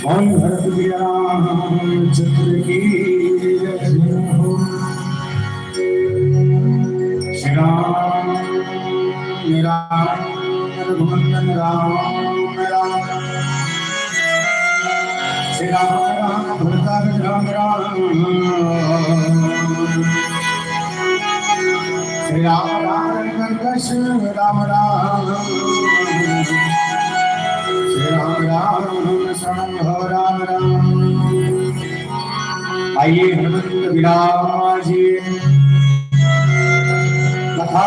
और भरत रामचंद्र की जय हो। श्री राम राम रघुनंदन राम राम श्री राम राम भरत राम राम श्री राम राम कंकश राम राम श्री राम राम शरण राम राम। आइए हनुमंत विराजिए कथा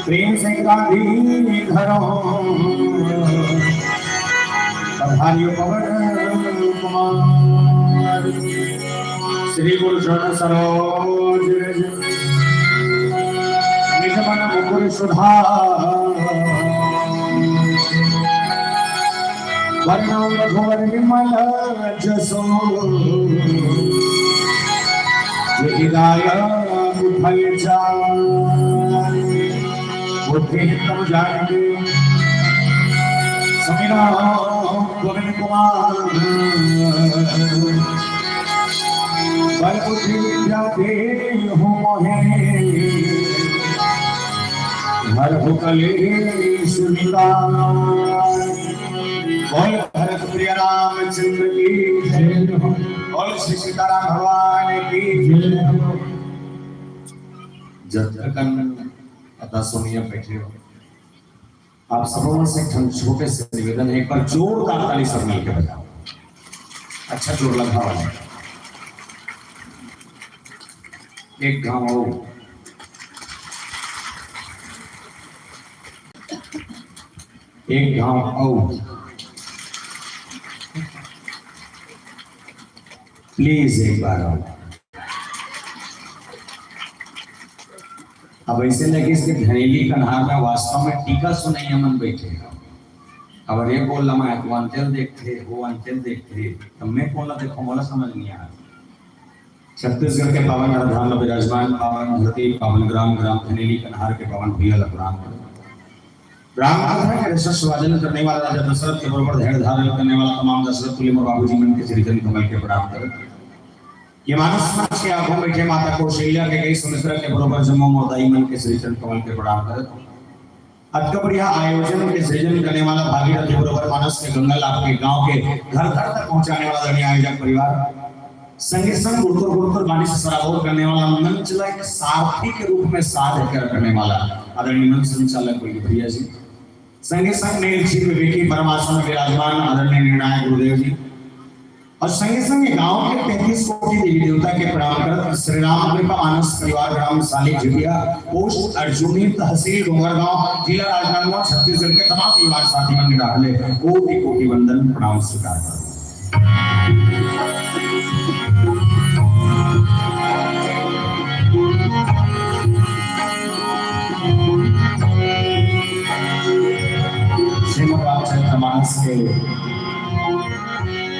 प्रेम से गांधी धरो पधारियो पवन कुमार श्री गुरु चरण सरोज निज मन मुकुर सुधार वर्णो रघुवर विमल जसो फल बुद्धि तम जानते समीरा गोविंद कुमार बल बुद्धि विद्या दे हो मोहे हर हो कलेश निदान। बोल भरत प्रिय रामचंद्र की जय हो। बोल श्री सीताराम भगवान की जय हो। जब तक अतः सुनिए बैठे हो आप सबों से छोटे से निवेदन है, एक बार जोरदार ताली सब मिलकर बजाओ। अच्छा जोर लगा वाला एक गाँव एक गाँव आओ प्लीज एक बार आओ। अब ऐसे लगे इसके घरेली कन्हार में वास्तव में टीका सुनाई मन बैठे। अब ये बोल रहा मैं अंतिल देखते वो अंतिल देखते तब मैं बोला देखो मोला समझ नहीं आया। छत्तीसगढ़ के पावन राजधानी में विराजमान पावन धरती पावन ग्राम ग्राम घरेली कन्हार के पावन भैया लखराम राम कथा के रसस्वादन करने वाला राजा दशरथ के बरोबर धैर्य धारण करने वाला तमाम दशरथ तुल्य बाबूजी मन के श्रीजन कमल के प्रणाम कर ये मानस समाज के आंखों बैठे माता कौशल्या के गई सुमित्रा के बरोबर जम्मू मोदाई मन के श्रीजन कमल के प्रणाम कर अटकबरिया आयोजन के सृजन करने वाला भागीरथी बरोबर मानस के गंगल आपके गांव के घर घर तक पहुंचाने वाला धनी आयोजक परिवार संगे संग गुरुतर गुरुतर वाणी से सराबोर करने वाला मंच एक सारथी के रूप में साथ लेकर करने वाला आदरणीय मंच संचालक भैया जी संगे संग मेल जी विवेकी परमात्मा में विराजमान आदरणीय निर्णायक गुरुदेव जी और संगे संग गांव के 33 कोटि देवी देवता के प्रणाम कर श्री राम कृपा मानस परिवार ग्राम साली झुटिया पोस्ट अर्जुनी तहसील डोंगरगांव जिला राजनांदगांव छत्तीसगढ़ के तमाम परिवार साथी मन निराले कोटि कोटि वंदन प्रणाम स्वीकार कर। श्रीमद् रामचरितमानस के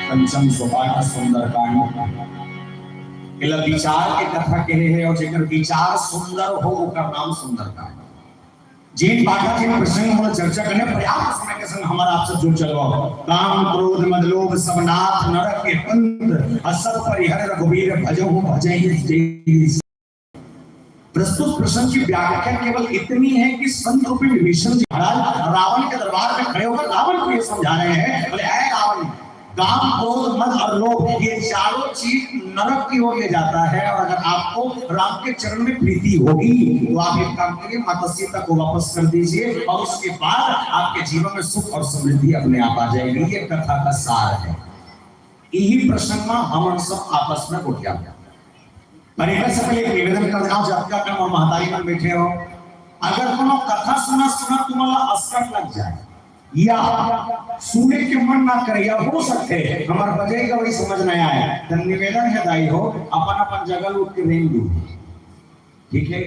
पंचम सोपान सुंदर कांड इला विचार के कथा कहे है और जेकर विचार सुंदर हो ओकर नाम सुंदर कांड। जिन बात के प्रसंग हम चर्चा करने पर्याप्त समय के संग हमारा आप सब जुड़ चलो काम क्रोध मद लोभ सब नाथ नरक के पंथ असत परिहर रघुवीर भजो भजहि। प्रस्तुत प्रसंग की व्याख्या केवल इतनी है कि संत रूपी विभीषण जी महाराज रावण के दरबार में खड़े होकर रावण को ये समझा रहे हैं बोले ऐ रावण काम क्रोध मद और लोभ ये चारों चीज नरक की ओर ले जाता है और अगर आपको राम के चरण में प्रीति होगी तो आप एक काम करिए माता सीता को वापस कर दीजिए और उसके बाद आपके जीवन में सुख और समृद्धि अपने आप आ जाएगी। ये कथा का सार है। यही प्रसंग में हम सब आपस में उठ जाते हैं। पर एक से पहले निवेदन कर देना जब तक हम महतारी में बैठे हो अगर कोनो कथा सुना तुम्हारा असर लग जाए या सुने के मन ना करे या हो सकते हमारे बजाय का वही समझ नहीं आया तो निवेदन है दाई हो अपन अपन जगह उठ के नहीं दू। ठीक है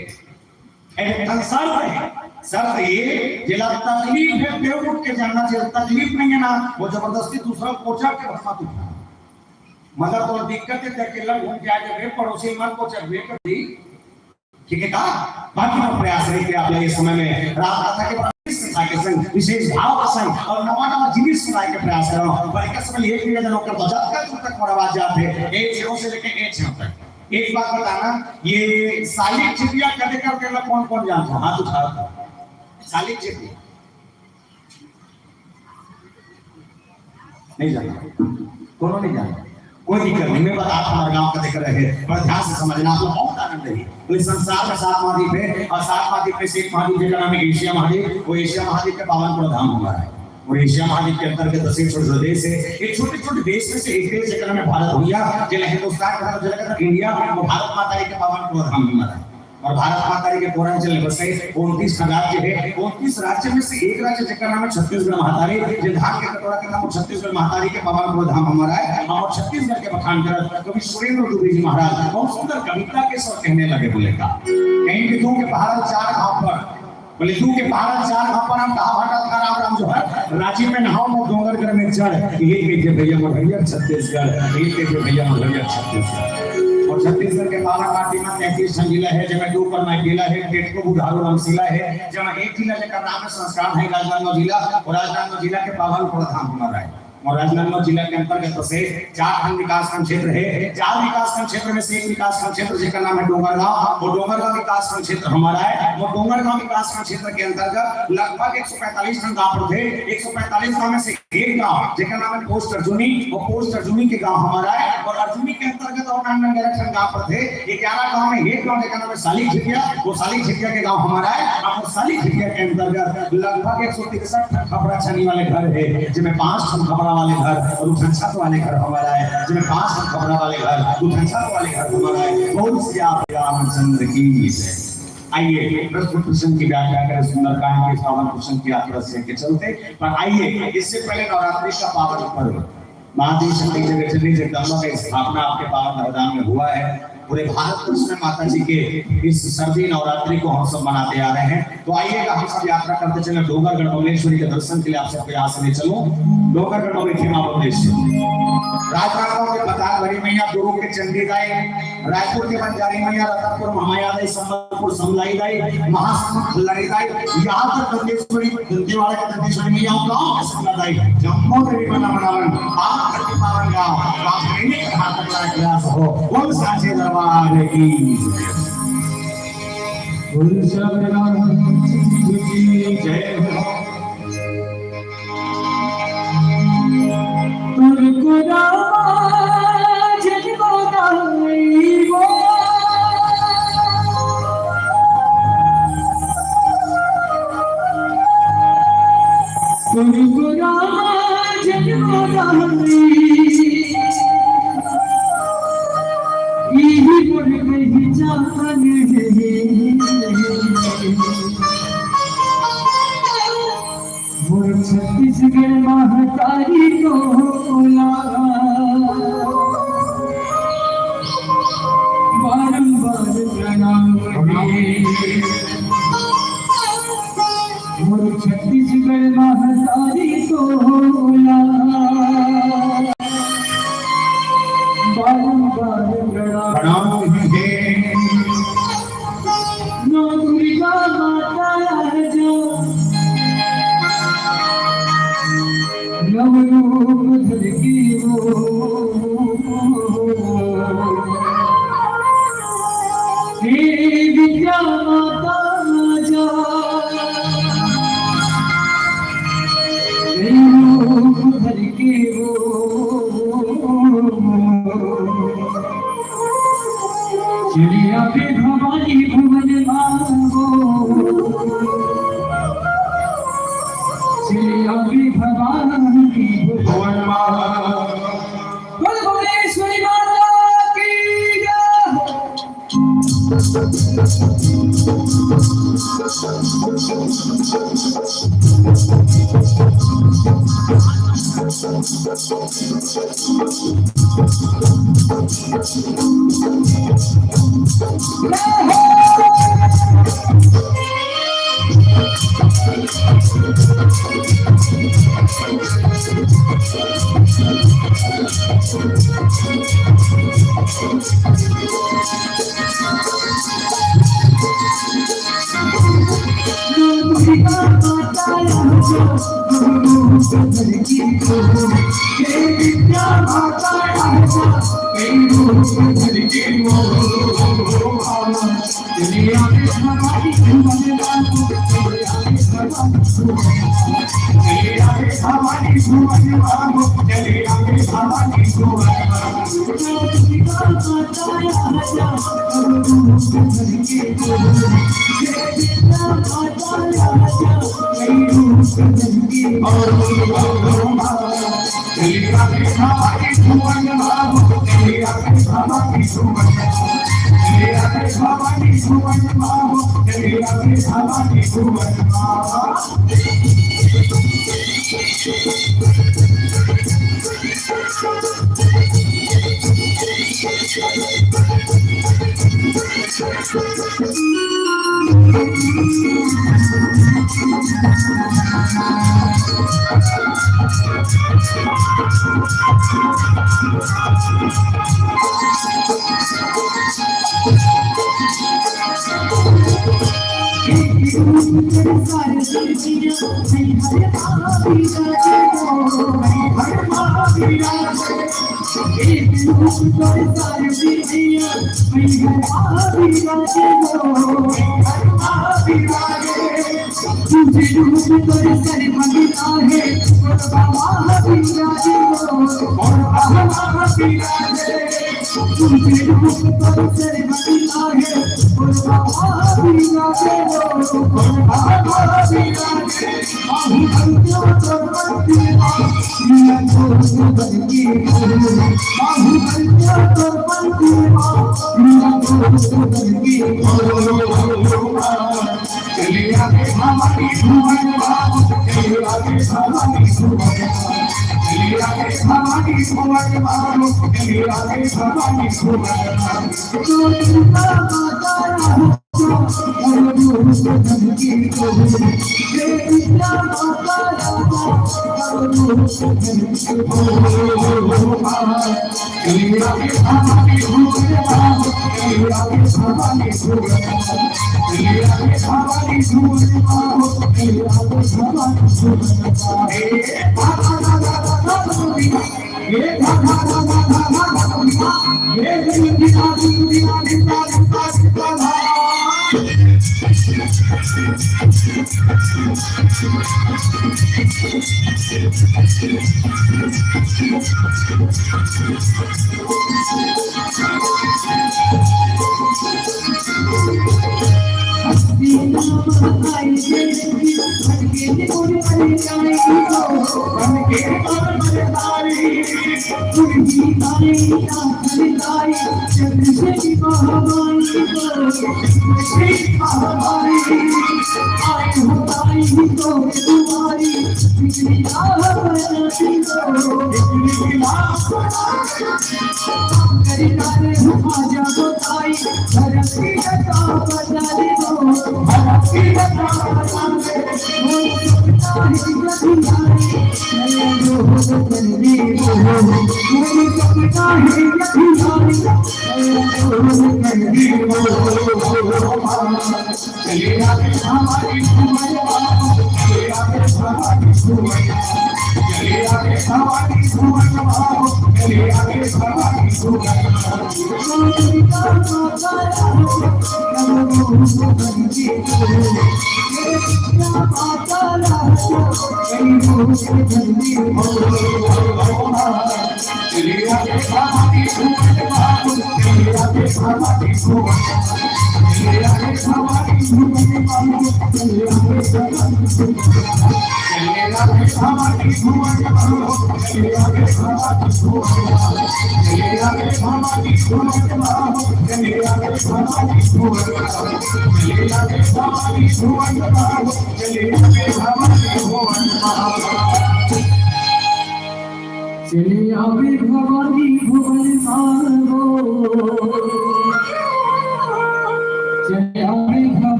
शर्त ये जिला तकलीफ है बेव उठ के जानना चाहिए। तकलीफ नहीं है ना वो जबरदस्ती दूसरा पोछा के भरमा उठा मतलब तो दिक्कत है कि लग घूम के आके वे पड़ोसी मन को जब वे कर दी ठीक है कहा। बाकी का प्रयास रहे कि आप ये समय में राम कथा के संग विशेष भाव के संग और नवा नवा जीवित सुनाए के प्रयास करो। पर एक समय ये भी जनों का बजात का तक पर आवाज जाते एक जीरो से लेके एक छह तक। एक बात बताना, ये सालिक चिड़िया कदे करके लोग कौन कौन जानता है? हाथ उठाओ। सालिक चिड़िया नहीं जानता, कौन नहीं जानता? कोई दिक्कत नहीं, मैं बता हमारे गांव का दिक्कत है, पर ध्यान से समझना, आप लोग बहुत आनंद है। तो इस संसार में 7 महाद्वीप है और 7 महाद्वीप में से एक महाद्वीप का नाम है एशिया महाद्वीप। वो एशिया महाद्वीप के पावन प्रधान हमारा है और एशिया महाद्वीप के अंतर्गत 10 छोटे देश है। एक छोटे छोटे देश में से एक देश जिसका नाम है भारत भैया, जिला हिंदुस्तान का जगह इंडिया, वो भारत माता के पावन प्रधान हमारा है। और भारत माता के पूर्वांचल में बसे 29 राज्य है। 29 राज्य में से एक राज्य जिसका नाम है छत्तीसगढ़ महातारी, जो धाम के कटोरा के नाम छत्तीसगढ़ महातारी के पावन को धाम हमारा है। और छत्तीसगढ़ के बखान कर कवि सुरेंद्र दुबे जी महाराज बहुत सुंदर कविता के स्वर कहने लगे, बोले का कहीं भी दो के पहाड़ 4 घाव पर, बोले दू के पहाड़ 4 घाव पर हम कहा भाटा था राम राम जो है रांची में नहाओ में डोंगरगढ़ में चढ़, ये के भैया मुहैया छत्तीसगढ़, ये के भैया मुहैया छत्तीसगढ़। और छत्तीसगढ़ के पावन माटी में 33 जिला है, जब दो पर मैं जिला है, टेटको बुढ़ारू रामशिला है, जब एक जिला जेकर नाम है संस्कार है राजनांदगांव जिला। और राजनांदगांव जिला के पावन प्रधान हमारा है। और राजनांदगांव जिला के अंतर्गत से 4 खंड विकासखंड क्षेत्र है। 4 विकासखंड क्षेत्र में से एक विकासखंड क्षेत्र जिसका नाम है डोंगरगांव। वो डोंगरगांव विकासखंड क्षेत्र हमारा है। वो डोंगरगांव विकासखंड क्षेत्र के अंतर्गत लगभग 145 गांव थे। 145 गांव में से एक गांव जिसका नाम है पोस्ट अर्जुनी, वो पोस्ट अर्जुनी के गांव हमारा है। और अर्जुनी के अंतर्गत और 11 गांव थे। 11 गांव में एक गांव जिसका नाम है साली झिटिया, वो साली झिटिया के गांव हमारा है। अब वो साली झिटिया के अंतर्गत लगभग 163 खपरा छनी वाले घर है, जिसमें 5 खपरा वाले घर और छत वाले घर हमारा है, जिसमें 5 खपरा वाले घर, छत वाले घर हमारा है। बहुत सी आप रामचंद्र की जय। आइए प्रश्न की व्याख्या करें सुंदरकांड के पावन प्रश्न की यात्रा से के चलते। पर आइए इससे पहले नवरात्रि का पावन पर्व महादेव शक्ति जगदम्बा की स्थापना आपके पावन मैदान में हुआ है। पूरे भारत वर्ष में माता जी के इस सर्दी नवरात्रि को हम सब मनाते आ रहे हैं। तो आइएगा हम सब यात्रा करते चले डोंगरगढ़ बमलेश्वरी के दर्शन के लिए। आप सबको यहाँ से ले चलो डोंगरगढ़ बमलेश्वरी। राजनांदगांव के पताल भरी मैया, गुरु के चंडी गाय, रायपुर के बंजारी मैया, रतनपुर महामाया दाई, संबलपुर समलाई दाई, महासमुंद खल्लारी दाई, यहाँ तक दंतेश्वरी दंतेवाड़ा के दंतेश्वरी मैया गांव के समला दाई, जम्मू देवी बना बनावन आप धरती पावन गांव आप लेने के हाथ तक लायक प्रयास हो। बोल साचे दरबार की बोल शबराम की जय हो। तुमको राज जगदाई वो तुमको राज जगदाई यही मुड़ गई जान वो छत्तीसगढ़ महातारी को बारंबार प्रणाम वो छत्तीसगढ़ महातारी को बारंबार प्रणाम है। नो दुर्गा माता जो नवरूप धर की वो हे विद्या माता जो रूप धर की वो चिड़िया पे भवानी भुवन मांगो, चिड़िया पे भवानी भुवन मांगो। बोल भुवनेश्वरी माता की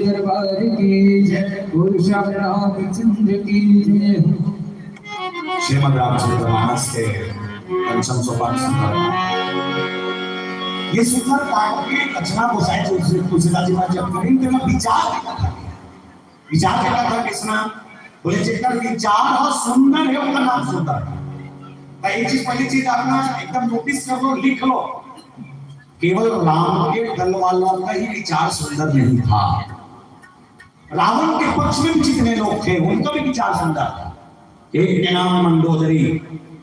दरबार की जय, पुरुषा रामचंद्र की जय। श्रीमद् रामचरितमानस के पंचम सोपान संदर्भ ये सुंदर कांड की रचना गोसाई तुलसीदास जी महाराज जब करें तो विचार के कथा किसना बोले जेकर विचार हो सुंदर है उसका नाम सुंदर है। एक चीज पहली चीज अपना एकदम नोटिस कर लो, लिख लो, केवल राम के दल वालों का ही विचार सुंदर नहीं था, रावण के पक्ष में भी जितने लोग थे उनका भी विचार सुंदर था। एक के नाम मंडोदरी,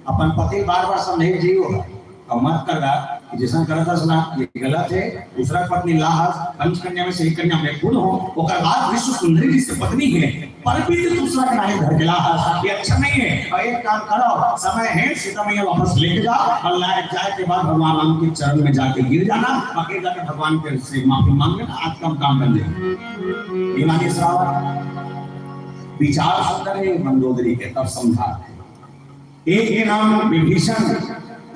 अपन पति बार बार समझे जी होगा और मत करगा जैसा करता सुना ये गलत है। दूसरा पत्नी लाहस पंचकन्या में से एक कन्या में खुद हो ओकर बाद विश्व सुंदरी जी से पत्नी है पर भी दूसरा का नाम घर के लाहस, ये अच्छा नहीं है। और एक काम करो, समय है सीता मैया वापस लेके जाओ और लायक जाए के बाद भगवान राम के चरण में जाके गिर जाना, बाकी जाके भगवान के से माफी मांग लेना, आज कम काम कर ले। मानिए श्रावण विचार सुंदर है मंदोदरी के, तब समझा। एक के नाम विभीषण,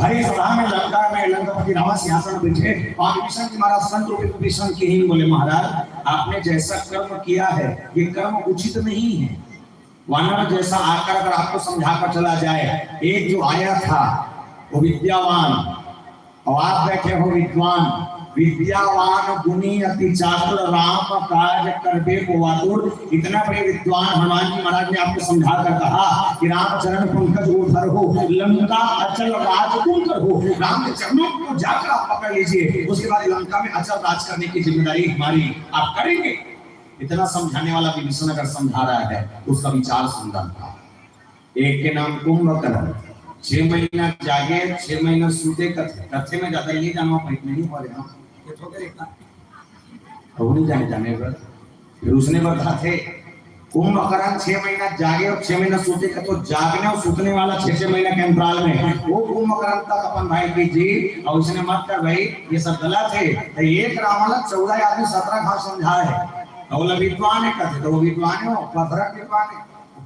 हरे सभा में लंका में लंकापति रावण सिंहासन बैठे और विभीषण जी महाराज संत विभीषण की ही बोले महाराज आपने जैसा कर्म किया है ये कर्म उचित नहीं है। वानर जैसा आकर अगर आपको समझाकर चला जाए, एक जो आया था वो विद्यावान और आप बैठे हो विद्वान, विद्यावान गुणी अति चातुर राम काज करबे को वातुर, इतना बड़े विद्वान हनुमान जी महाराज ने आपको समझा कर कहा कि राम चरण पंकज उधर हो लंका अचल राज तुम कर हो। राम के चरणों को जाकर आप पकड़ लीजिए, उसके बाद लंका में अचल राज करने की जिम्मेदारी हमारी, आप करेंगे। इतना समझाने वाला विभीषण अगर समझा रहा है तो उसका विचार सुंदर था। एक के नाम कुंभकर्ण, 6 महीना जागे 6 महीना सूते कथे में ज्यादा ये जाना पेट में नहीं हो रहा ये तो करेगा और नहीं जाने पर फिर उसने बता थे कुंभकर्ण 6 महीना जागे और 6 महीना सूते का, तो जागने और सूतने वाला 6 महीना के अंतराल में वो कुंभकर्ण तक अपन भाई की जी और उसने मत कर भाई ये सब गलत है। तो एक रावण 14 आदमी 17 घाट समझाए है और विद्वान है कहते तो वो विद्वान है, पथरक विद्वान है,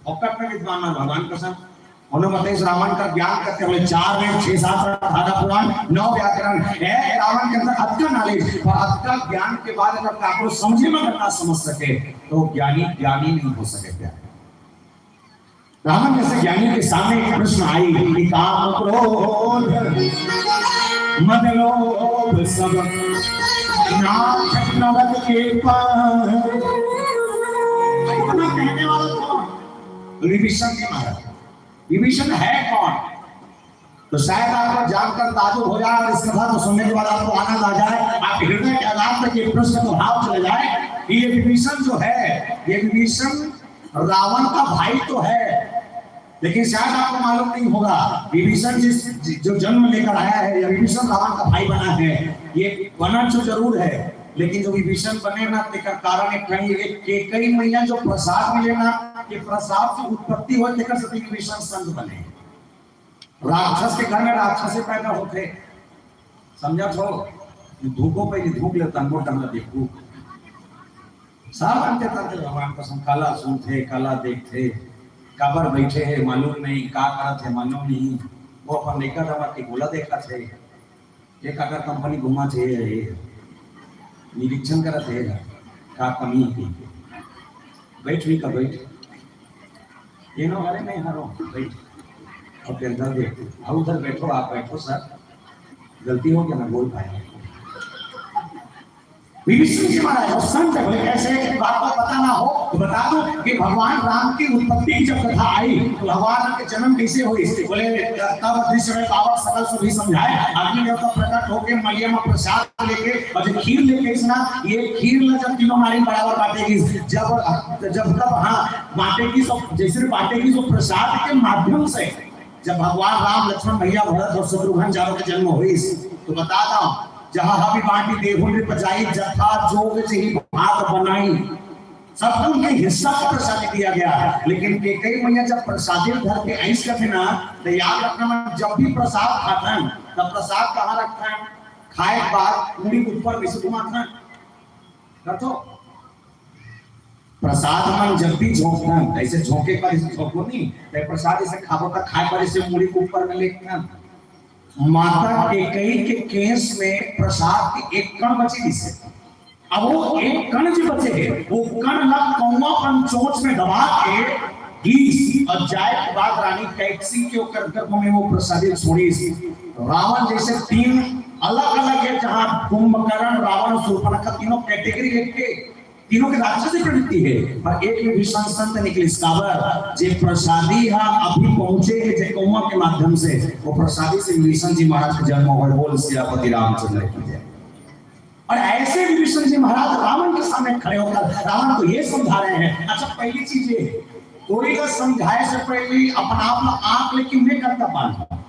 फोकट में विद्वान है भगवान कसम। उन्होंने बताया इस रावण का ज्ञान करते हुए 4 वेद 6-7 राधा पुराण 9 व्याकरण है रावण के अंदर अद्भुत नॉलेज और अद्भुत ज्ञान के बाद अगर आपको समझे में करना समझ सके तो ज्ञानी नहीं हो सके। क्या रावण जैसे ज्ञानी के सामने एक प्रश्न आई कि काम क्रोध मद लोभ सब नाथ नवद के पार, इतना कहने वाला कौन? विभीषण जी महाराज। विभीषण है कौन? तो शायद आपको जानकर ताजुब हो जाए और इस कथा को सुनने के बाद आपको आनंद आ जाए, आप हृदय के आधार तक ये प्रश्न को भाव चले जाए कि ये विभीषण जो है ये विभीषण रावण का भाई तो है, लेकिन शायद आपको मालूम नहीं होगा विभीषण जो जन्म लेकर आया है या विभीषण रावण का भाई बना है, ये बना जो जरूर है, लेकिन जो विभीषण बने ना तेकर कारण कई मैया जो प्रसाद मिले ना ये प्रसाद से उत्पत्ति हो तेकर से विभीषण संत बने। राक्षस के घर में राक्षस पैदा होते, समझा थो धूपों पे धूप लेता मोटा में देखू सब बनते थे भगवान कसम, काला सुनते काला देखते काबर बैठे है मालूम नहीं का करत है मालूम नहीं, वो अपन देखा था कि गोला देखा थे एक अगर कंपनी घुमा थे निरीक्षण करत है का कमी है बैठ भी का बैठ ये नो अरे नहीं हारो बैठ और फिर इधर देखो उधर बैठो आप बैठो सर गलती हो गया ना बोल पाए। विभीषण जी महाराज संत बोले कैसे आपको पता ना हो तो बता दो कि भगवान राम की उत्पत्ति की जब कथा आई तो भगवान राम के जन्म कैसे हुई, बोले तब दृश्य में पावर सकल से भी समझाए अग्नि देवता प्रकट होके मैया में प्रसाद लेके और जो खीर लेके इसना ये खीर न जब तीनों नारी बराबर बांटेगी जब तब हाँ बांटेगी तो जैसे बांटेगी तो प्रसाद के माध्यम से जब भगवान राम लक्ष्मण भैया भरत और शत्रुघ्न चारों के जन्म हुई तो बताता हूँ जहां हबी बांटी देहु ने बजाई जथा जोग से ही भात बनाई सबको उनके हिस्सा का प्रसाद दिया गया। लेकिन कई मैया जब प्रसादी धर के ऐस करते ना तो याद रखना जब भी प्रसाद खाता है तब प्रसाद कहाँ रखता है खाए के बाद पूरी ऊपर वैसे घुमाता है तो प्रसाद मन जब भी झोंकना ऐसे झोंके पर इसे झोंको नहीं प्रसाद इसे खाबो तक खाए पर इसे मूड़ी के ऊपर में लेना। माता कैकेयी के केस में प्रसाद की एक कण बची से अब वो एक कण जो बचे है वो कण ला कौवा पंचोच में दबा के घी और जाए के बाद रानी कैकसी के ओकर गर्भ में वो प्रसादी छोड़ी। रावण जैसे तीन अलग अलग है, जहां कुंभकर्ण, रावण, शूर्पणखा तीनों कैटेगरी के, तीनों के राक्षसी प्रवृत्ति है, और एक विभीषण संत निकले काबर जे प्रसादी हा अभी पहुंचे है जे कौवा के माध्यम से, वो प्रसादी से विभीषण जी महाराज का जन्म हो। बोल सियापति रामचंद्र की जय। और ऐसे विभीषण जी महाराज रावण के सामने खड़े होकर रावण को ये समझा रहे हैं। अच्छा, पहली चीज ये, कोई का समझाए से पहले अपना आप आंख लेकिन नहीं करता पाना।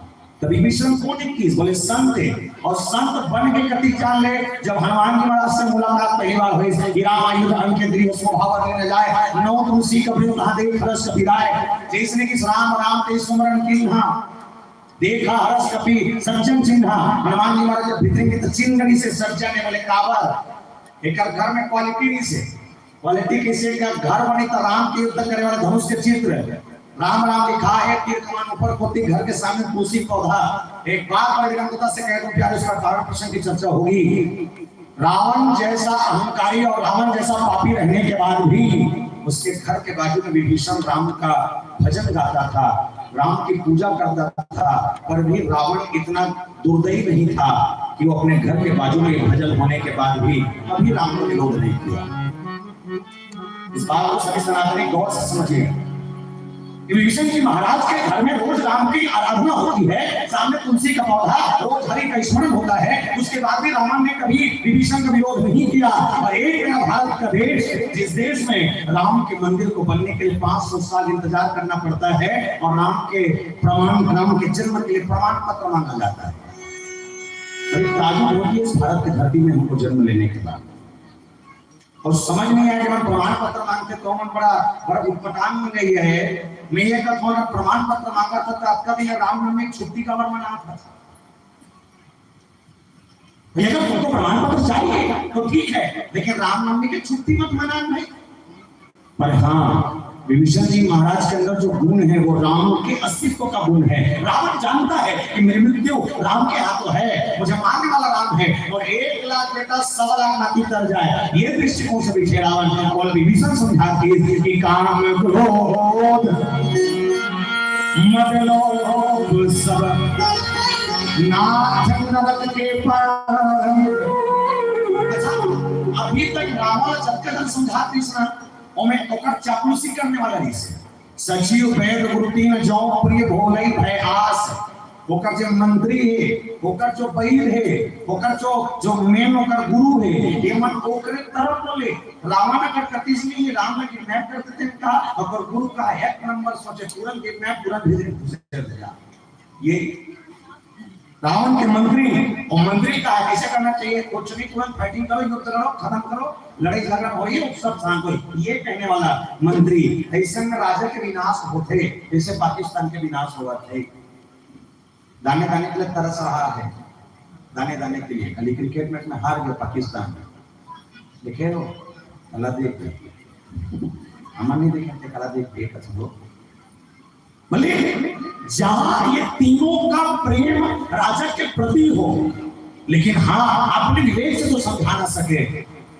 तो विभीषण कौन है? बोले संत है, और संत बन के कति जान ले। जब हनुमान जी महाराज से मुलाकात पहली बार हुई, राम आयु धर्म के दृढ़ स्वभाव न जाए, नौ तुलसी कबीर कहा देख रस कबीराय, जिसने कि राम राम ते सुमरन कीन्हा, देखा हरस कपी सज्जन चिन्हा। हनुमान जी महाराज जब भीतरेंगे तो चिन्हगनी से सज्जन है। बोले काबर एक घर में क्वालिटी नहीं से, क्वालिटी किसी का घर बनी तो राम के युद्ध करे वाले धनुष के चित्र, राम राम लिखा है, तीर कमान ऊपर पोती, घर के सामने तुलसी पौधा। एक बात बजरंगबली से कह दूं प्यारे, उसका कारण प्रसंग की चर्चा होगी। रावण जैसा अहंकारी और रावण जैसा पापी रहने के बाद भी उसके घर के बाजू में विभीषण राम का भजन गाता था, राम की पूजा करता था, पर भी रावण इतना दुर्दयी नहीं था कि वो अपने घर के बाजू में भजन होने के बाद भी कभी राम को विरोध नहीं किया। इस बात को सभी सनातनी गौर से समझिए। विभीषण जी महाराज के घर में रोज राम की आराधना होती है, सामने तुलसी का पौधा, रोज हरि का स्मरण होता है, उसके बाद भी रावण ने कभी विभीषण का विरोध नहीं किया। और एक भारत का देश, जिस देश में राम के मंदिर को बनने के लिए 500 साल इंतजार करना पड़ता है, और राम के जन्म के लिए प्रमाण पत्र मांगा जाता है। ताजुब होती है इस भारत की धरती में हमको जन्म लेने के बाद, और समझ नहीं आया कि मैं प्रमाण पत्र मांगते तो मन बड़ा उटपटांग में गई है। मैं ये का प्रमाण पत्र मांगा था तो आपका भी रामनवमी छुट्टी का वर मना था। ये तो तुमको प्रमाण पत्र चाहिए तो ठीक है, लेकिन रामनवमी की छुट्टी मत मनाना भाई। पर हाँ, विभीषण जी महाराज के अंदर जो गुण है वो राम के अस्तित्व का गुण है। रावण जानता है कि मेरी मृत्यु राम के हाथों है, मुझे मारने वाला राम है, और 1 लाख बेटा 1.25 लाख नाती तर जाए, ये दृष्टिकोण से पीछे रावण। और विभीषण समझाती कि काम क्रोध मद लोभ सब नाथ नरक के पार। अभी तक रावण जब तक समझाती ओमे ओकर चापलूसी करने वाला नहीं से। सचिव वेद गुरु तीन जो प्रिय भोलई भय आस, ओकर जो मंत्री है, ओकर जो वैद है, ओकर जो मेन ओकर गुरु है, ये मन ओकरे तरफ बोले। रावण का कतिस नहीं, राम ने किडनैप कर देते का, और गुरु का हैक नंबर सोचे तुरंत किडनैप तुरंत भेज देगा। ये रावण के मंत्री, और मंत्री का कैसे करना चाहिए, कुछ नहीं, तुरंत फाइटिंग करो, युद्ध करो, खत्म करो, लड़ाई झगड़ा हो, ये सब शांत हो, ये कहने वाला मंत्री। ऐसे में राजा के विनाश होते जैसे पाकिस्तान के विनाश हुआ थे। दाने दाने के लिए तरस रहा है, दाने दाने के लिए। कल क्रिकेट मैच में हार गया पाकिस्तान, देखे हो कला देख हम नहीं देखे, कला देख बोले जहां ये तीनों का प्रेम राजा के प्रति हो, लेकिन हाँ अपने विवेक से तो समझा ना सके।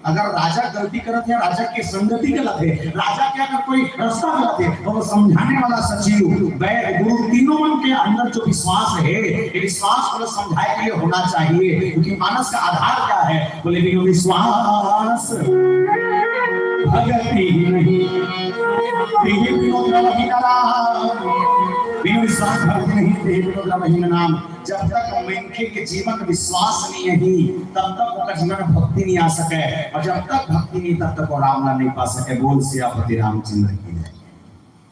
अगर राजा गलती करते हैं, राजा की संगति गलत है, राजा के अगर कोई रास्ता गलत है, तो वो समझाने वाला सचिव वैद गुरु तीनों मन के अंदर जो विश्वास है, ये विश्वास को समझाए के लिए होना चाहिए। क्योंकि मानस का आधार क्या है, बोले बिना विश्वास भगति नहीं, विश्वास नाम। जब तक मनखे के जीवन में विश्वास नहीं है, तब तक उसका जीवन भक्ति नहीं आ सके, और जब तक भक्ति नहीं तब तक वो राम नाम नहीं पा सके। बोल सियापति रामचंद्र की जय।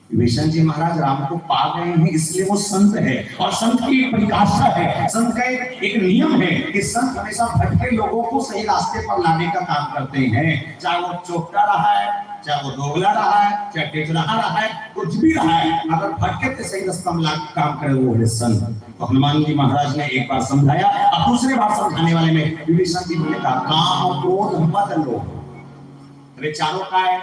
विभीषण जी महाराज राम को पा गए हैं, इसलिए वो संत है, और संत की एक परिभाषा है, संत का एक नियम है कि संत हमेशा भटके लोगों को सही रास्ते पर लाने का काम करते हैं। चाहे वो चौकटा रहा है, चाहे वो दोगला रहा है, चाहे टेचराहा रहा है, कुछ भी रहा है, अगर भटके तो सही रास्ता में काम करे वो है संत। तो हनुमान जी महाराज ने एक बार समझाया, अब दूसरे बार समझाने वाले में विभीषण जी ने कहा काम क्रोध मद लोभ। अरे चारों का है,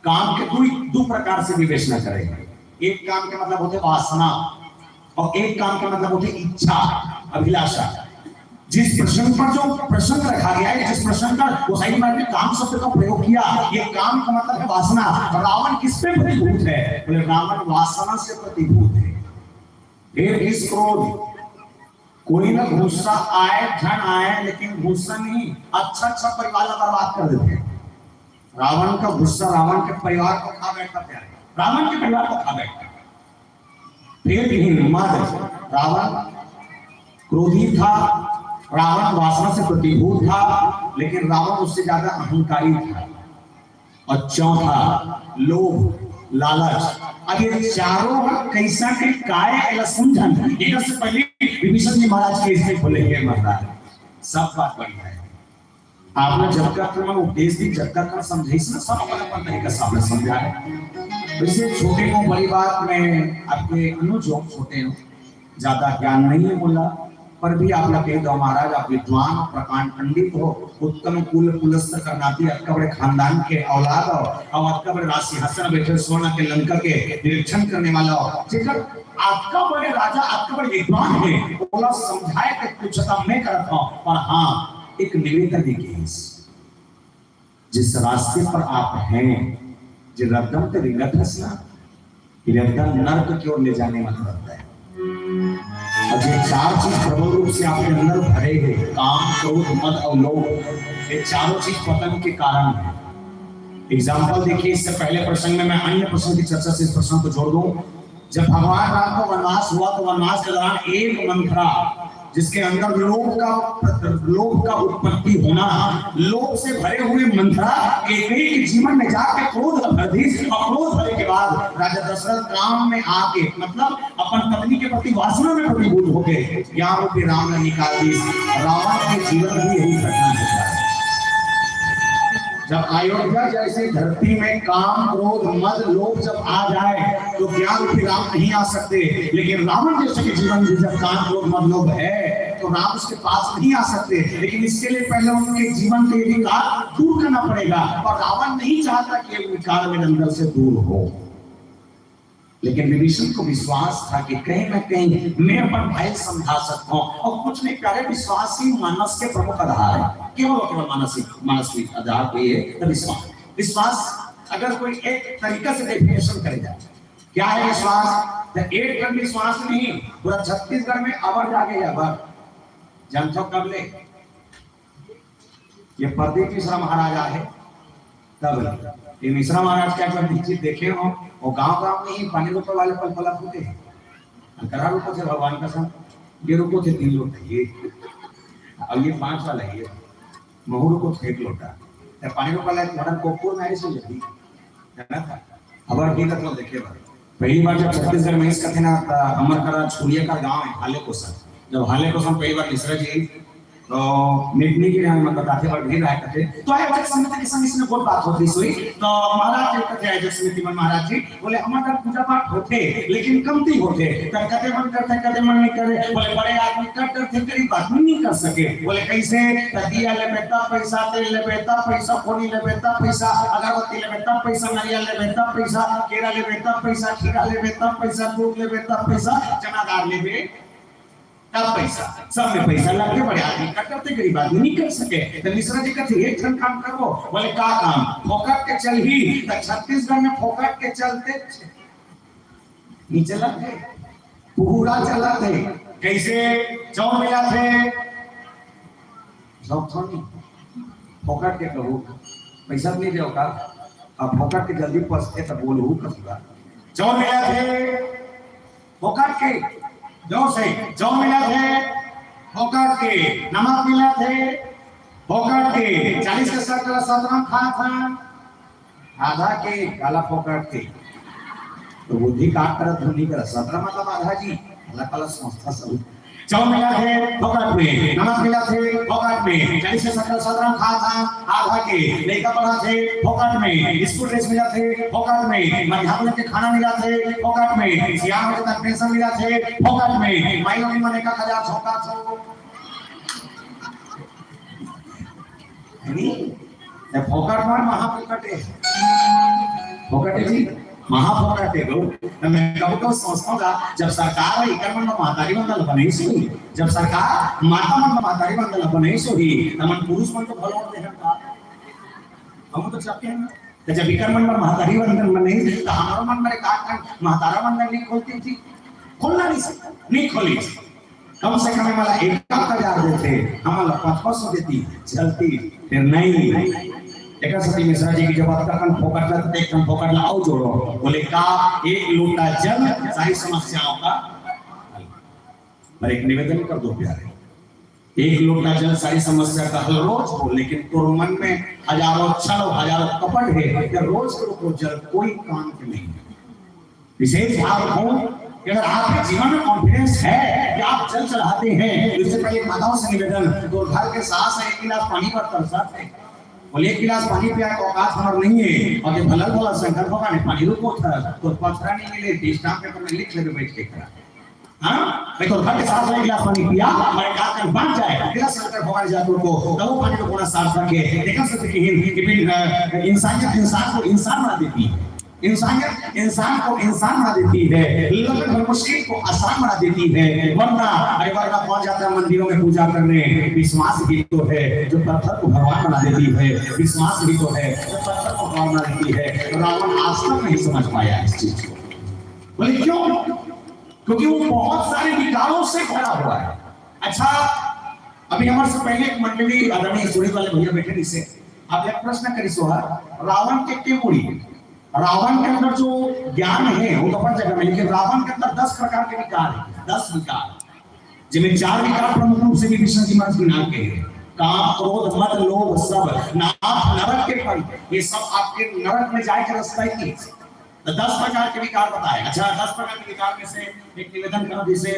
काम के दो प्रकार से विवेचना करेंगे। एक काम के मतलब होते वासना, और एक काम का मतलब होते इच्छा, अभिलाषा। जिस प्रश्न पर जो प्रश्न रखा गया है, जिस प्रश्न का गोसाई महाराज ने काम शब्द का प्रयोग किया, ये काम का मतलब है वासना। रावण किस पे प्रतिभूत है? बोले रावण वासना से प्रतिभूत है। फिर इस क्रोध, कोई ना गुस्सा आए, धन आए, लेकिन गुस्सा नहीं, अच्छा अच्छा परिवार बर्बाद कर देते हैं। रावण का गुस्सा रावण के परिवार को खा बैठा था, रावण के परिवार को खा बैठा। फिर भी रावण क्रोधी था, रावण वासना से प्रतिभूत था, लेकिन रावण उससे ज्यादा अहंकारी था। और चौथा लोभ, लालच। अब ये चारों कैसा के काय एला समझन, एक से पहले विभीषण जी महाराज के इसमें बोले हैं महाराज सब बात बढ़िया है। आपने जब तक मन उपदेश दी, जब तक ना समझे ना, सब अपन तरीका सामने समझा है। वैसे छोटे को बड़ी बात में आपके अनुज हो, छोटे हो, ज्यादा ज्ञान नहीं है बोला, पर भी आप लगे दो महाराज, आप विद्वान और प्रकांड पंडित हो, उत्तम कुल कुलस्थ करनाती आपका बड़े खानदान के औलाद हो, और आपका बड़े राज सिंहासन बैठे सोना के लंका के निरीक्षण करने वाला हो, जेकर आपका बड़े राजा, आपका बड़े विद्वान है, बोला समझाए कि कुछ मैं करता हूं। पर हाँ, एक निवेदन देखिए, जिस रास्ते पर आप हैं, जो रद्दम ते रिगत हसना, रद्दम नर्क की ओर ले जाने वाला रहता है। और ये चार चीज प्रबल रूप से आपके अंदर भरे हैं, काम, क्रोध, मद और लोभ, ये चारों चीज पतन के कारण है। एग्जाम्पल देखिए, इससे पहले प्रसंग में मैं अन्य प्रसंग की चर्चा से इस प्रसंग को जोड़ दूं। जब भगवान राम को वनवास हुआ, तो वनवास के दौरान एक मंत्रा, जिसके अंदर लोभ का उत्पत्ति होना, लोभ से भरे हुए मंत्रा के जीवन में जाके क्रोध भर दी, और क्रोध भरे के बाद राजा दशरथ काम में आके, मतलब अपन पत्नी के प्रति वासना में प्रतिभूत हो गए, यहाँ रूपी राम ने निकाल दी। रावण के जीवन में यही घटना होता है। जब अयोध्या जैसे धरती में काम, क्रोध, मद, लोभ जब आ जाए, तो ज्ञान रूपी राम नहीं आ सकते। लेकिन रावण जैसे के जीवन में जब काम, क्रोध, मद, लोभ है, तो राम उसके पास नहीं आ सकते। लेकिन इसके लिए पहले उनके जीवन के विकार दूर करना पड़ेगा, और रावण नहीं चाहता कि विकार मेरे अंदर से दूर हो। लेकिन विभीषण को विश्वास था कि कहीं ना कहीं मैं अपन भाई समझा सकता हूँ। और कुछ नहीं, प्यारे विश्वास ही मानस के प्रमुख आधार है, केवल मानसिक आधार पे है विश्वास। विश्वास अगर कोई एक तरीका से डेफिनेशन करेगा, क्या है विश्वास? एक कर विश्वास नहीं, पूरा छत्तीसगढ़ में अबर जाके अबर जनता कब ले, ये प्रदीप मिश्रा महाराज आए तब। ये मिश्रा महाराज क्या कर निश्चित देखे हो, वो गांव में ही 5 रुपए वाले पल पला फूटे हैं, 11 रुपए से भगवान का संग, ये रुपये थे 3 लोटा, ये अब ये 5 वाला है, महू को 1 लोटा, 5 रुपए वाला मॉडल कोपुर में ऐसे लगी है ना। अब ठीक है, तो देखे पहली बार जब छत्तीसगढ़ में इस कथे ना अमर करा छुरिया का गांव है हाले कोसन, जब हाले कोसन पहली बार मिश्रा जी तो मिटनी के नाम में बताते और भी रहा करते, तो आयोजक समिति के संग इसमें बहुत बात होती हुई। तो महाराज जी कहते आयोजक समिति में महाराज जी बोले हमारा पूजा पाठ होते लेकिन कमती होते, तब कते मन करते कते मन नहीं करे। बोले बड़े आदमी करते गरीब आदमी नहीं कर सके। बोले कैसे? दिया ले बेटा पैसा, तेल ले बेटा पैसा, फोड़ी ले बेटा पैसा, अगरबत्ती ले बेटा पैसा, नारियल ले बेटा पैसा, केरा ले बेटा पैसा, खीरा ले बेटा पैसा, दूध ले बेटा पैसा, चनादार ले बेटा तब पैसा, सब में पैसा लग के बड़े आदमी करते गरीब आदमी नहीं कर सके। तो मिश्रा जी कहते एक जन काम करो। बोले का काम? फोकट के चल ही, तो छत्तीसगढ़ में फोकट के चलते नहीं चला थे, पूरा चला थे। कैसे? जौ मिला थे, जौ थोड़ी फोकट के कहो पैसा नहीं दो का, अब फोकट के जल्दी पसते तो बोलू कसुगा। जौ मिला थे फोकट के, जौ से जौ मिला थे फोकट के, नमक मिला थे फोकट के, 40 के सर सदरम खा था आधा के काला फोकट के। तो बुद्धि काट कर धुनी कर सदरम मतलब आधा जी अलग अलग संस्था सब। जौ मिला थे फोकट में, नमक मिला थे फोकट में, 40 के सर सदरम खा था आधा के, लड़का पढ़ा थे फोकट में, स्कूल ड्रेस मिला थे फोकट में, मध्याह्न के खाना मिला थे फोकट में, सियाम के तक पेंशन मिला थे फोकट में, माइलों की मने का खजा झोंका छो नहीं। फोकट में महाफोकट है, फोकट है जी। महाफोकटे गो मैं कब को सोचता जब सरकार इकन में महतारी मंडल बने सो जब सरकार माता मंडल महतारी मंडल बने सो ही तमन पुरुष मन को भलो देहन का हम तो चाहते हैं कि जब इकन में महतारी मंडल बने तो हमारा मन में का महतारा मंडल नहीं खोलती थी खोलना नहीं खोली कम से कम हमारा 1,000 देते हमारा 500 देती चलती फिर नहीं एक सती मिश्रा जी की जब आपका कन फोकट लग एक कन फोकट लाओ जोड़ो बोले का एक लोटा जल सारी समस्याओं का हल। मैं एक निवेदन कर दो प्यारे, एक लोटा जल सारी समस्या का हल रोज हो, लेकिन तो मन में हजारों छल हजारों कपट है कि रोज को जल कोई काम के नहीं है। विशेष भाव हो अगर आपके जीवन में कॉन्फिडेंस है कि आप जल चढ़ाते हैं, इससे पहले माताओं से निवेदन तो घर के सास है 1 गिलास पानी पर तरसत है बोले 1 गिलास पानी पिया तो औकात हमार नहीं है और ये भलल भला शंकर भगवान ने पानी रुको था तो पथरा नहीं मिले डिस्टाम पेपर में लिख ले बैठ के करा हां मैं तो घर के सास 1 गिलास पानी पिया हमारे काट कर बन जाए गिलास शंकर भगवान जातो को तो पानी को पूरा साफ करके देखा सकते कि इंसान को इंसान बना देती है, इंसान को इंसान बना देती है, लगभग मुश्किल को आसान बना देती है। वरना कौन जाता है मंदिरों में पूजा करने, विश्वास भी तो है जो पत्थर को भगवान बना देती है, विश्वास भी तो है जो पत्थर को भगवान बना देती है। रावण आज तक नहीं समझ पाया इस चीज को। बोले क्यों? क्योंकि वो बहुत सारे विकारों से भरा हुआ है। अच्छा, अभी हमारे से पहले एक मंडली आदरणीय सूर्य वाले भैया बैठे जिससे आप एक प्रश्न करी सोहा, रावण के मुड़ी रावण के अंदर जो ज्ञान है वो तो हर जगह में, लेकिन रावण के अंदर 10 प्रकार के विकार है, 10 विकार जिनमें 4 विकार प्रमुख रूप से विष्णु जी महाराज गिना के हैं, काम क्रोध मद लोभ सब नाथ नरक के फल, ये सब आपके नरक में जाए के रास्ता ही तो 10 प्रकार के विकार बताए। अच्छा, 10 प्रकार के विकार में से एक निवेदन करो जिसे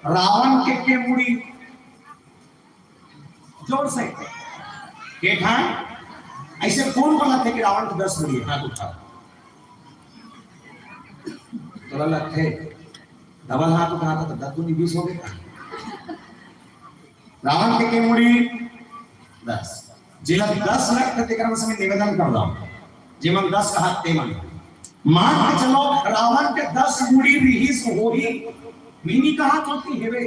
रावण के मुड़ी जोर से के ठान ऐसे कौन बोला थे कि रावण के 10 मुड़ी हाथ उठाओ तो अलग थे, डबल हाथ उठाता तो 10 दूनी 20 हो गए। रावण के मुड़ी 10 जिला 10 लाख प्रतिक्रम से निवेदन कर रहा हूं जीवन 10 का हाथ तेमन मान के चलो रावण के 10 मुड़ी रिहिस हो ही मीनी का हाथ होती है वे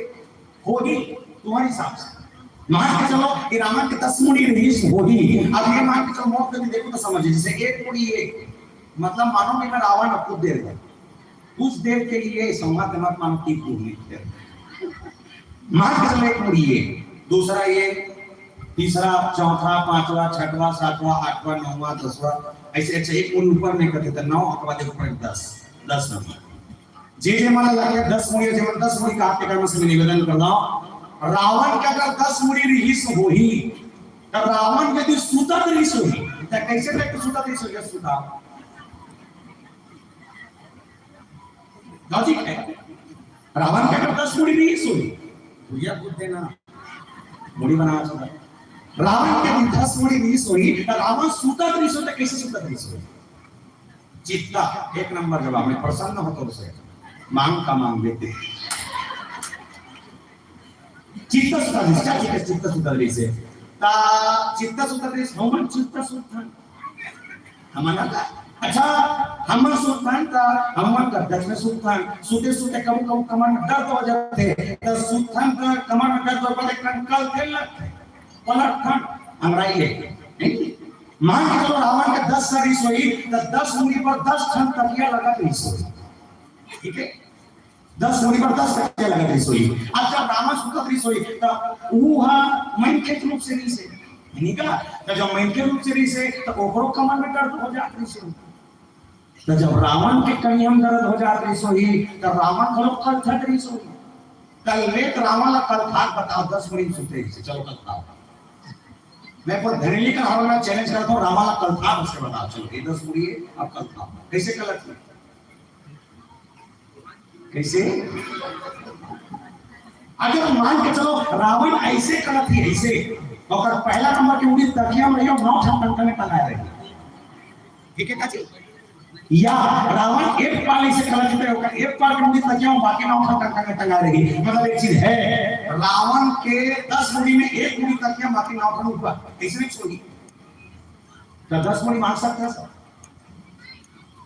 हो ही तुम्हारे हिसाब से मान के चलो कि रावण के 10 मुड़ी रिहिस हो ही। अब ये मान के चलो मौत कभी देखो तो समझिए जैसे एक मुड़ी एक मतलब मानो कि मैं रावण आपको दे रहा कुछ देर के लिए संवाद मत मानो की लिखते मान के चलो एक मुड़ी ये दूसरा ये तीसरा चौथा पांचवा छठवां सातवां आठवां नौवां 10वां ऐसे अच्छा एक मुड़ी ऊपर नहीं करते तो 9 अथवा देखो पर 10 नंबर जे माना लगे 10 मुड़ी जब 10 मुड़ी का आपके कर्म से निवेदन कर रहा रावण के अगर 10 मुड़ी रिहिस हो ही तो रावण यदि सूता रिहिस हो ही तो कैसे लेके सूता रिहिस हो गया सूता लॉजिक है। रावण के अगर 10 मुड़ी रिहिस हो तो यह बुद्ध देना मुड़ी बना सकता रावण के 10 मुड़ी रिहिस हो तो रावण सूता रिहिस हो तो कैसे सूता रिहिस हो चित्ता एक नंबर जवाब में प्रसन्न हो तो उसे मांग का मांग देते चित्त सुतरी से ता चित्त सुतरी से हम चित्त सुतन हमारा अच्छा हम सुतन ता हम का दस में सुतन सुते सुते कब कमर में दर्द हो जाते तो सुतन का कमर में दर्द हो पड़े कल खेल लगते पलट ठंड अंगड़ाई ले मान के चलो रावण के 10 सरी सोई तो 10 मुड़ी पर 10 ठन तकिया लगा के सोई ठीक है 10 मुड़ी पर 10 तकिया लगा के सोई। अब जब रावण सुतत रही सोई तो वहां मन के रूप से नहीं से नहीं का तो जब मन के रूप से नहीं से तो ओकरो कमर में दर्द हो जात रही सोई तो जब रावण के कहीं हम दर्द हो जात रही सोई तो रावण करो कल थक रही सोई कल लेट रावण ला कल थाक बताओ 10 मुड़ी सुते चलो कल बताओ मैं पर धरेली का हवाला चैलेंज करता हूं रामाला कल था उससे बताओ चलो ये 10 मुड़ी है अब कल था कैसे गलत है कैसे अगर मान के चलो रावण ऐसे गलत ही ऐसे और पहला नंबर की मुड़ी तकिया में यो 9 ठन में टंगा रही ठीक है काची या रावण एक पाल से गलत है होगा एक पाल की मुड़ी तकिया में बाकी 9 ठन में टंगा रही मतलब एक चीज है रावण के 10 मुड़ी में एक मुड़ी तकिया बाकी 9 ठन ऊपर ऐसे नहीं छोड़ी तो 10 मुड़ी मांग सकता है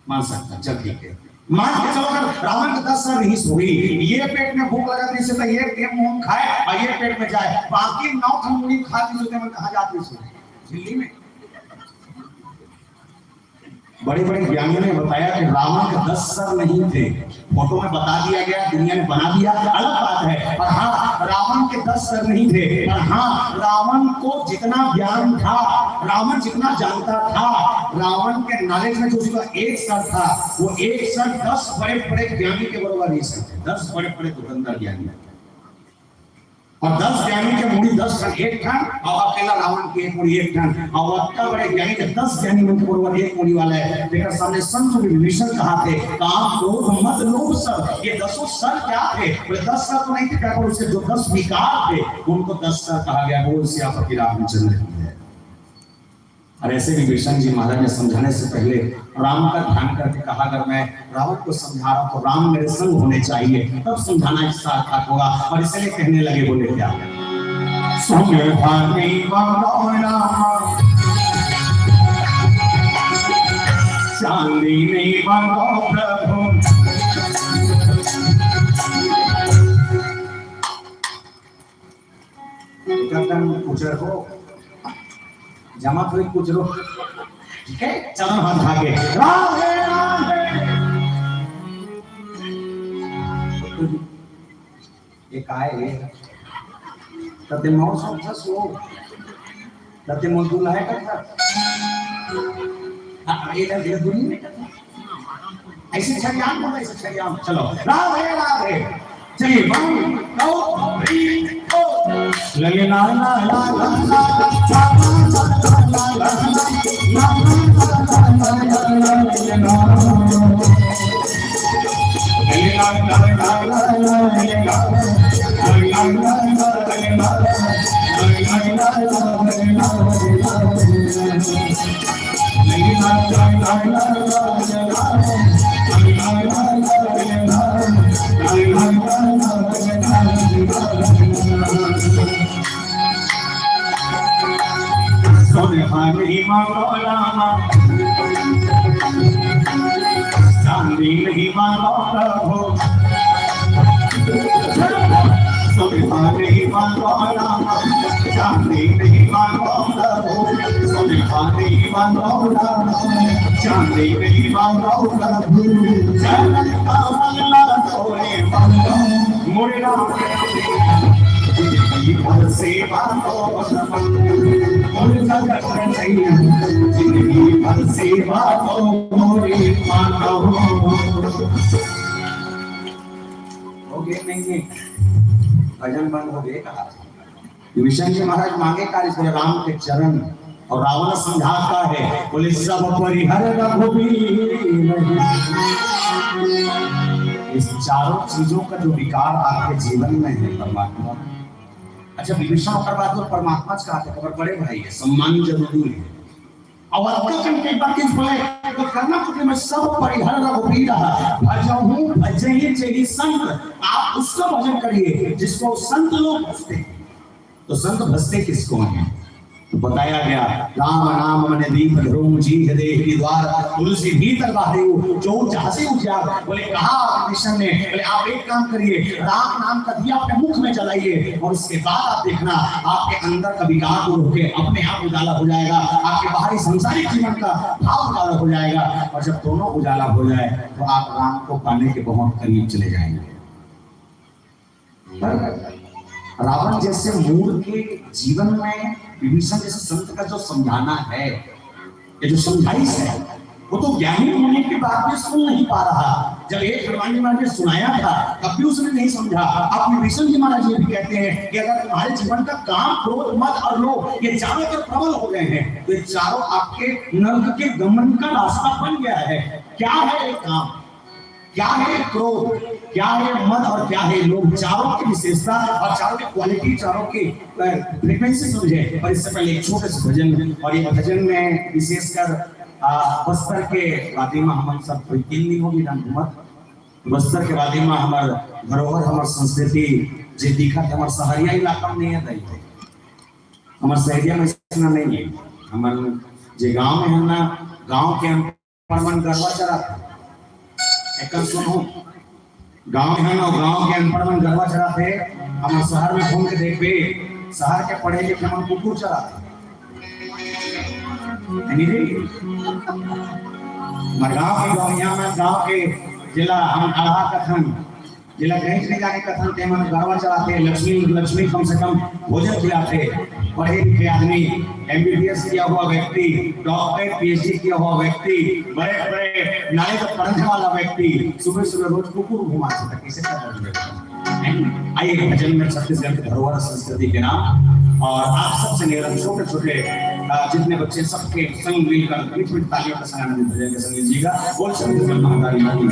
मान सकता, चल ठीक है, मान के चलो अगर रावण के 10 सर रहीस हुई, ये पेट में भूख लगा रही से तो ये टेम मुंह खाए और ये पेट में जाए, बाकी 9 ठंडी खाती सोते मन कहां जाती सो दिल्ली में। बड़े बड़े ज्ञानियों ने बताया कि रावण के 10 सर नहीं थे, फोटो में बता दिया गया, दुनिया ने बना दिया, अलग बात है। पर हाँ, रावण के 10 सर नहीं थे, पर हाँ, रावण को जितना ज्ञान था, रावण जितना जानता था, रावण के नॉलेज में जो उसका एक सर था, वो एक सर 10 बड़े बड़े ज्ञानी के बराबर नहीं सकते, 10 बड़े बड़े दुकानदार ज्ञानी, और 10 ज्ञानी के मुड़ी 10 टन एक टन, और अकेला रावण की एक मुड़ी 1 टन, और इतना बड़े ज्ञानी के 10 ज्ञानी मन के बराबर एक मुड़ी वाला है। लेकिन सामने संत विभीषण कहा थे, काम क्रोध मत लोभ सर, ये 10 सर क्या थे? बोले 10 सर तो नहीं थे, क्या उसके जो 10 विकार थे उनको 10 सर कहा गया, बोल सियापति रामचंद्र है। और ऐसे विभीषण जी महाराज ने समझाने से पहले राम का ध्यान करके कहा, अगर मैं रावण को समझा रहा हूं तो राम मेरे संग होने चाहिए, तब समझाना सार्थक होगा। और इसलिए कहने लगे, बोले क्या, चांदी नहीं मांगो प्रभु, गुजर हो जमा थोड़ी गुजरो, ठीक है, चरण हाथ भागे राधे राधे। ये काय है तते मोर समझा सो तते मोर दूल्हा है कथा, ये धीरे दुनिया में कथा ऐसे छरियाम बोला, ऐसे छरियाम, चलो राधे राधे, चलिए वन दो थ्री फोर, लगे ला ला ला ला ला सोने मांगो रामा, चांदी नहीं मांगो प्रभु, सोने नहीं मांगो रामा, चांदी नहीं मांगो प्रभु, सोने नहीं मांगो रामा, चांदी नहीं मांगो प्रभु, चरण का मंगला सोने मांगो मोरे राम, जिंदगी भर सेवा को जिंदगी भर सेवा को मोरे मांगो। हो गए नहीं, भजन बंद हो गए कहा। विभीषण जी महाराज मांगे कार्य बोले राम के चरण, और रावण समझाता है, बोले सब परिहर रघुबीर। इस चारों चीजों का जो विकार आपके जीवन में है परमात्मा, अच्छा विभीषण और बात तो परमात्मा से कहा था, खबर बड़े भाई है, सम्मान जरूरी है, और अत्यंत कई बार किस बोले तो करना कुछ मैं सब परिहर रघुबीर भजहूं भजहि जेहि संत। आप उसका भजन करिए जिसको संत लोग भजते हैं। तो संत भजते किसको हैं? तो बताया गया, राम नाम मन दीप ध्रुव जी हृदय द्वार, तुलसी भीतर बाहरे जो जहासे उजागर। बोले कहा विभीषण ने, बोले आप एक काम करिए, राम नाम का दिया अपने मुख में जलाइए, और उसके बाद आप देखना आपके अंदर का विकार दूर होकर अपने आप उजाला हो जाएगा, आपके बाहरी संसारिक जीवन का भाव उजाला हो जाएगा। और जब दोनों उजाला हो जाए तो आप राम को पाने के बहुत करीब चले जाएंगे। रावण जैसे मूल के जीवन में विभीषण जैसे संत का जो समझाना है, ये जो समझाइश है, वो तो ज्ञानी होने के बाद भी सुन नहीं पा रहा। जब एक हनुमान जी महाराज ने सुनाया था तब भी उसने नहीं समझा। अब विभीषण जी महाराज ये भी कहते हैं कि अगर तुम्हारे जीवन का काम क्रोध मद और लोभ ये चारों तरफ प्रबल हो गए हैं तो ये चारों आपके नरक के गमन का रास्ता बन गया है। क्या है ये काम, क्या है क्रोध, क्या है मद और क्या है लोभ, चारों की विशेषता और चारों की क्वालिटी, चारों की फ्रीक्वेंसी समझे। और इससे पहले एक छोटे से भजन, और ये भजन में विशेषकर बस्तर के वादी में हम सब कोई 3 दिन होगी घूमत, बस्तर के वादी में हमार धरोहर हमार संस्कृति जे दिखत हमार शहरिया इलाका में नहीं है, हमार शहरिया में इतना नहीं है। हमार जे गांव में है ना, गांव के मन गरबा चला एक सुनो गांव है ना गांव के अनपढ़ मन गरबा चलाते हम शहर में घूम के देखबे शहर के पढ़े लिखे मन कुकुर चलाते गांव के जिला हम आल्हा कथन जिला कहीं नहीं जाने कथन के मन गरबा चलाते लक्ष्मी कम से कम भोजन खिलाते पढ़े लिखे आदमी एमबीबीएस किया हुआ व्यक्ति डॉक्टरेट पीएचडी किया हुआ व्यक्ति बड़े बड़े नाले तक पढ़ने वाला व्यक्ति सुबह सुबह रोज कुकुर घुमा सकता किसे आइए भजन में छत्तीसगढ़ के धरोहर संस्कृति के नाम और आप सबसे निवेदन छोटे छोटे जितने बच्चे सबके संग मिलकर मीठ मीठ तालियों का संग आनंद भजन के संग लीजिएगा बोल छत्तीसगढ़ महाकाली माता की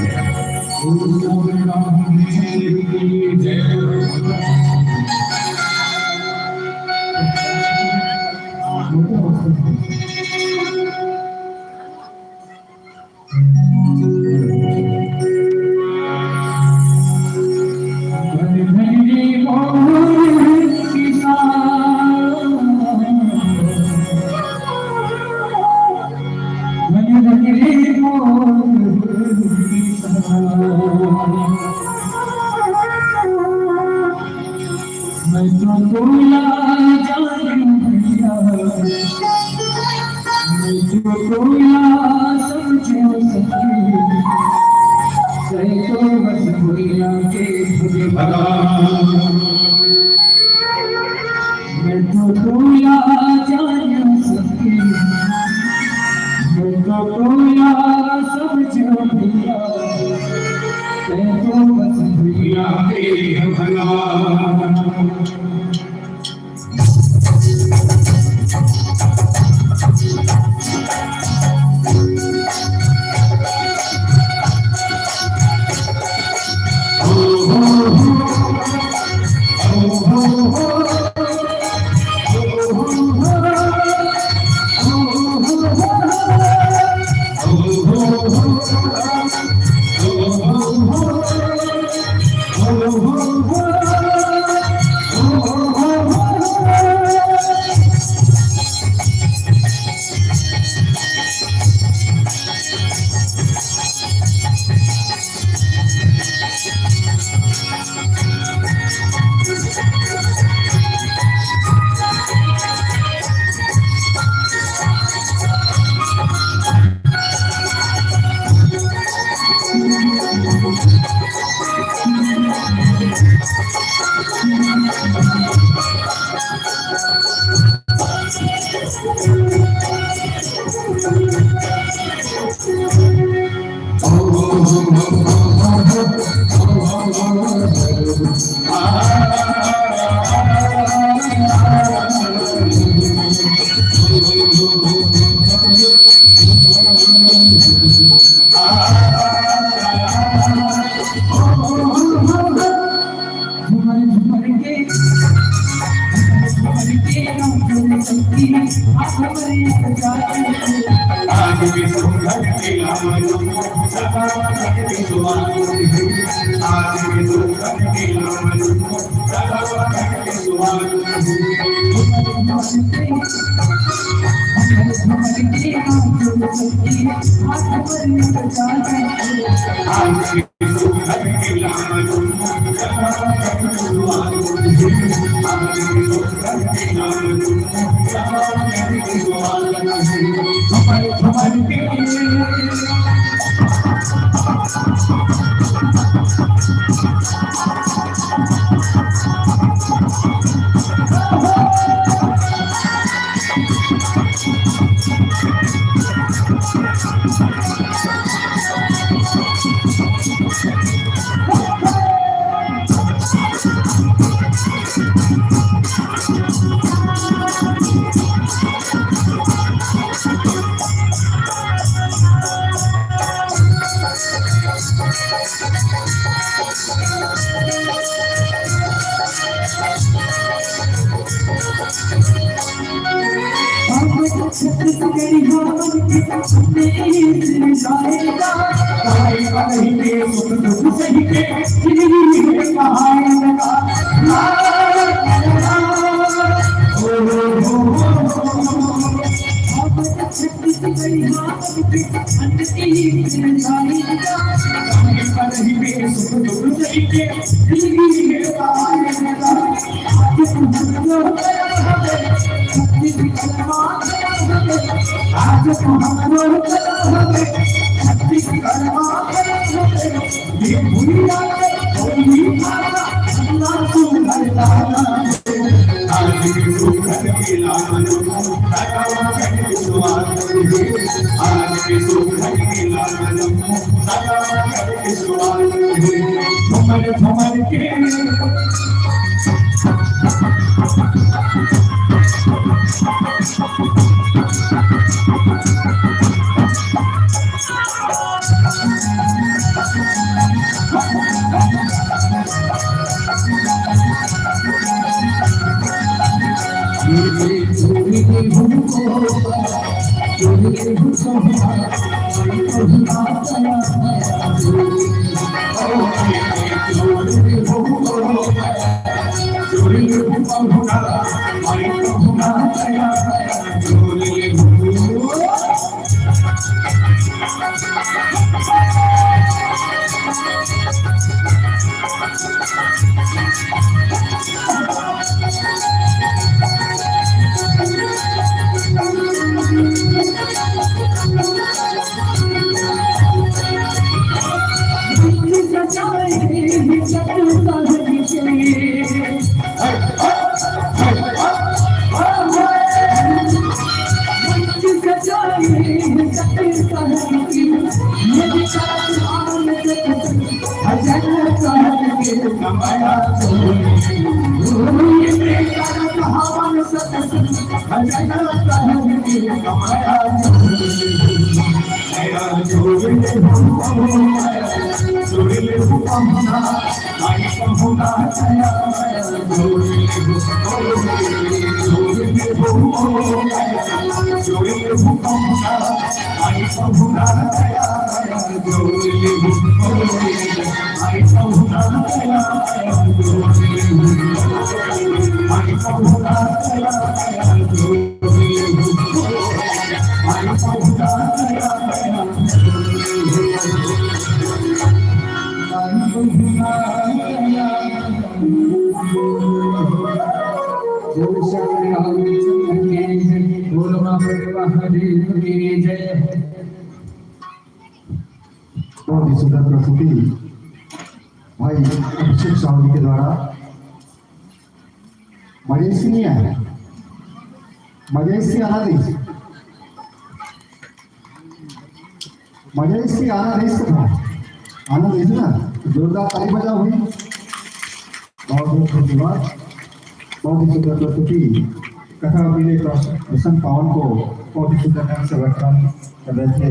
जय। छत्तीसगढ़ बहुत ही सुंदर प्रस्तुति भाई अभिषेक साहू जी के द्वारा। मजेसी नहीं है, मजेसी आना नहीं, मजेसी आना नहीं सकता, आना नहीं ना। जोरदार ताली बजाओ हुई। बहुत बहुत धन्यवाद। बहुत ही सुंदर प्रस्तुति कथा अभिनय प्रसन्न पावन को बहुत ही सुंदर ढंग से वर्णन कर रहे थे।